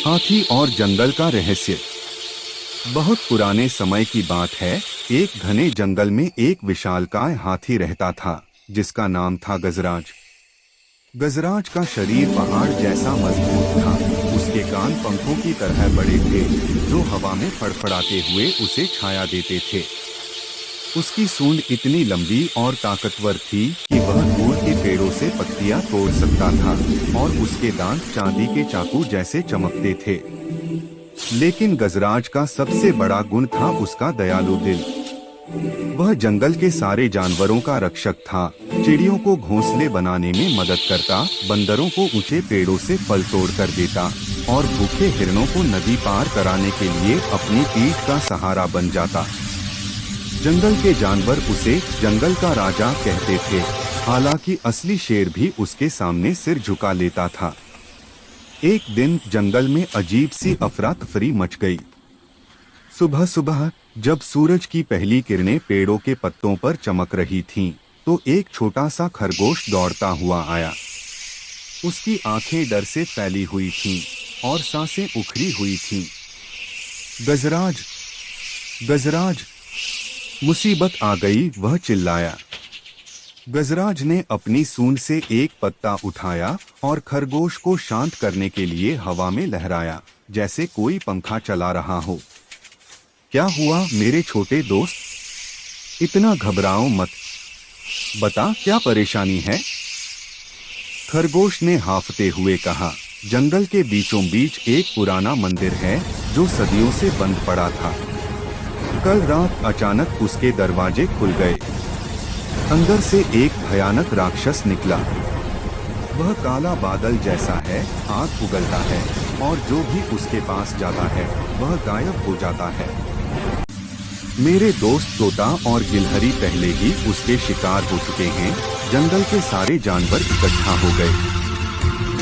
हाथी और जंगल का रहस्य। बहुत पुराने समय की बात है। एक घने जंगल में एक विशालकाय हाथी रहता था, जिसका नाम था गजराज। गजराज का शरीर पहाड़ जैसा मजबूत था। उसके कान पंखों की तरह बड़े थे, जो हवा में फड़फड़ाते हुए उसे छाया देते थे। उसकी सूंड इतनी लंबी और ताकतवर थी कि वह दूर के पेड़ों से पत्तियां तोड़ सकता था, और उसके दांत चांदी के चाकू जैसे चमकते थे। लेकिन गजराज का सबसे बड़ा गुण था उसका दयालु दिल। वह जंगल के सारे जानवरों का रक्षक था। चिड़ियों को घोंसले बनाने में मदद करता, बंदरों को ऊंचे पेड़ों से फल तोड़ कर देता, और भूखे हिरणों को नदी पार कराने के लिए अपनी पीठ का सहारा बन जाता। जंगल के जानवर उसे जंगल का राजा कहते थे, हालांकि असली शेर भी उसके सामने सिर झुका लेता था। एक दिन जंगल में अजीब सी अफरा तफरी मच गई। सुबह सुबह जब सूरज की पहली किरणें पेड़ों के पत्तों पर चमक रही थीं, तो एक छोटा सा खरगोश दौड़ता हुआ आया। उसकी आंखें डर से फैली हुई थीं और सांसें उखड़ी हुई थीं। गजराज, गजराज, मुसीबत आ गई, वह चिल्लाया। गजराज ने अपनी सूंड से एक पत्ता उठाया और खरगोश को शांत करने के लिए हवा में लहराया, जैसे कोई पंखा चला रहा हो। क्या हुआ मेरे छोटे दोस्त? इतना घबराओ मत, बता क्या परेशानी है? खरगोश ने हांफते हुए कहा, जंगल के बीचों बीच एक पुराना मंदिर है जो सदियों से बंद पड़ा था। कल रात अचानक उसके दरवाजे खुल गए। अंदर से एक भयानक राक्षस निकला। वह काला बादल जैसा है, आग उगलता है, और जो भी उसके पास जाता है वह गायब हो जाता है। मेरे दोस्त तोता और गिलहरी पहले ही उसके शिकार हो चुके हैं। जंगल के सारे जानवर इकट्ठा हो गए।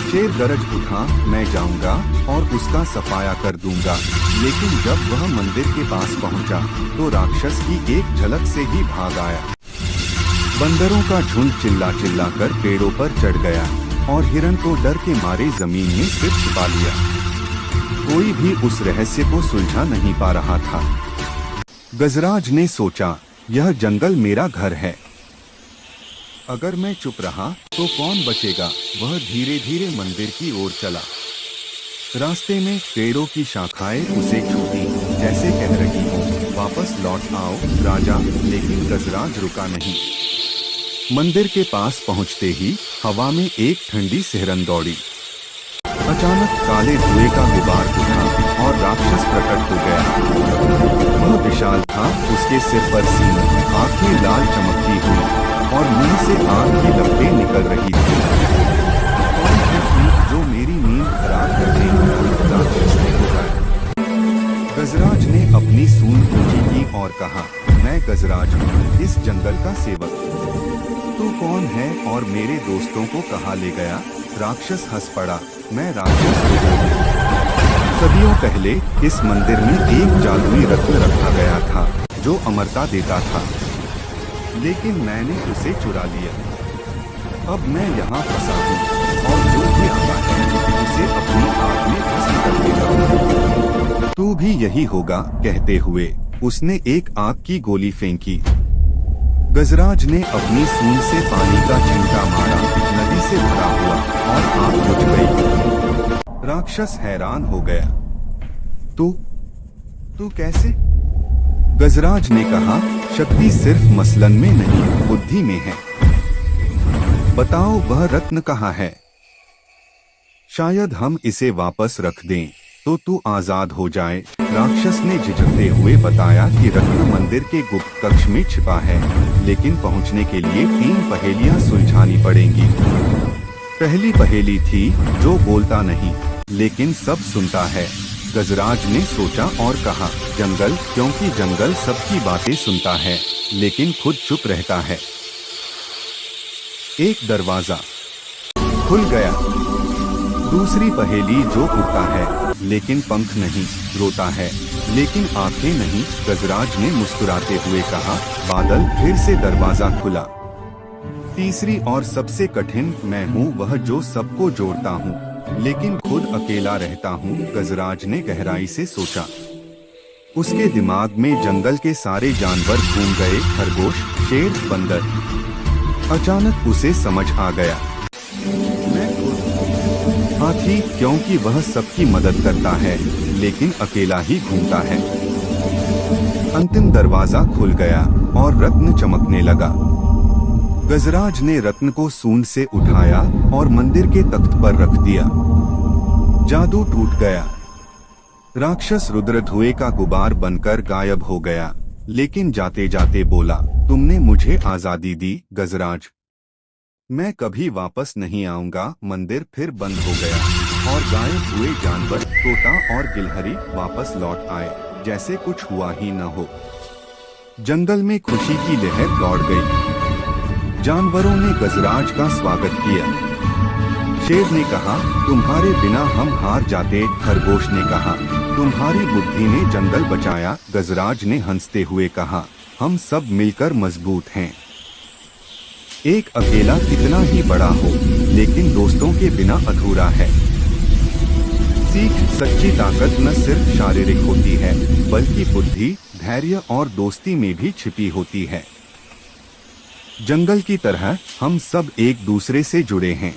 शेर गरज उठा, मैं जाऊंगा और उसका सफाया कर दूंगा। लेकिन जब वह मंदिर के पास पहुंचा, तो राक्षस की एक झलक से ही भाग आया। बंदरों का झुंड चिल्ला चिल्ला कर पेड़ों पर चढ़ गया, और हिरण को डर के मारे जमीन में सिर छिपा लिया। कोई भी उस रहस्य को सुलझा नहीं पा रहा था। गजराज ने सोचा, यह जंगल मेरा घर है। अगर मैं चुप रहा तो कौन बचेगा? वह धीरे धीरे मंदिर की ओर चला। रास्ते में पेड़ों की शाखाएं उसे छूती, जैसे कह रही हो, वापस लौट आओ राजा। लेकिन गजराज रुका नहीं। मंदिर के पास पहुंचते ही हवा में एक ठंडी सिहरन दौड़ी। अचानक काले धुएं का गुबार उठा और राक्षस प्रकट हो गया। वह विशाल था, उसके सिर पर सींग, आंखें लाल चमकती हुई, और मुंह से आग की लपटें निकल रही थी। कौन है तू जो मेरी नींद खराब कर देगी? राक्षस ने पुकारा। गजराज ने अपनी सूंड ऊंची की और कहा, मैं गजराज हूँ, इस जंगल का सेवक। तू कौन है और मेरे दोस्तों को कहाँ ले गया? राक्षस हंस पड़ा, मैं राक्षस हूँ। सदियों पहले इस मंदिर में एक जादुई रत्न रखा गया था जो अमरता देता था, लेकिन मैंने उसे चुरा लिया। अब मैं यहाँ फंसा हूँ, और जो भी आता है उसे अपनी आग में फंसी कर देगा। तू भी यही होगा, कहते हुए उसने एक आग की गोली फेंकी। गजराज ने अपनी सूंड से पानी का छींटा मारा, नदी से भरा हुआ, और आग बुझ गई। राक्षस हैरान हो गया। तू कैसे? गजराज ने कहा, शक्ति सिर्फ मसलन में नहीं, बुद्धि में है। बताओ वह रत्न कहाँ है? शायद हम इसे वापस रख दें तो तू आजाद हो जाए। राक्षस ने झिझकते हुए बताया कि रत्न मंदिर के गुप्त कक्ष में छिपा है, लेकिन पहुंचने के लिए 3 पहेलियां सुलझानी पड़ेंगी। पहली पहेली थी, जो बोलता नहीं लेकिन सब सुनता है। गजराज ने सोचा और कहा, जंगल, क्योंकि जंगल सबकी बातें सुनता है लेकिन खुद चुप रहता है। एक दरवाजा खुल गया। दूसरी पहेली, जो उड़ता है लेकिन पंख नहीं, रोता है लेकिन आंखें नहीं। गजराज ने मुस्कुराते हुए कहा, बादल। फिर से दरवाजा खुला। तीसरी और सबसे कठिन, मैं हूँ वह जो सबको जोड़ता हूँ, लेकिन खुद अकेला रहता हूँ, गजराज ने गहराई से सोचा। उसके दिमाग में जंगल के सारे जानवर घूम गए, खरगोश, शेर, बंदर। अचानक उसे समझ आ गया, मैं खुद हाथी, क्योंकि वह सबकी मदद करता है लेकिन अकेला ही घूमता है। अंतिम दरवाजा खुल गया और रत्न चमकने लगा। गजराज ने रत्न को सूंड से उठाया और मंदिर के तख्त पर रख दिया। जादू टूट गया। राक्षस रुद्र धुएं का गुबार बनकर गायब हो गया, लेकिन जाते जाते बोला, तुमने मुझे आजादी दी गजराज, मैं कभी वापस नहीं आऊंगा। मंदिर फिर बंद हो गया और गायब हुए जानवर, तोता और गिलहरी वापस लौट आए, जैसे कुछ हुआ ही न हो। जंगल में खुशी की लहर दौड़ गई। जानवरों ने गजराज का स्वागत किया। शेर ने कहा, तुम्हारे बिना हम हार जाते। खरगोश ने कहा, तुम्हारी बुद्धि ने जंगल बचाया। गजराज ने हंसते हुए कहा, हम सब मिलकर मजबूत हैं। एक अकेला कितना ही बड़ा हो, लेकिन दोस्तों के बिना अधूरा है। सीख, सच्ची ताकत न सिर्फ शारीरिक होती है, बल्कि बुद्धि, धैर्य और दोस्ती में भी छिपी होती है। जंगल की तरह हम सब एक दूसरे से जुड़े हैं।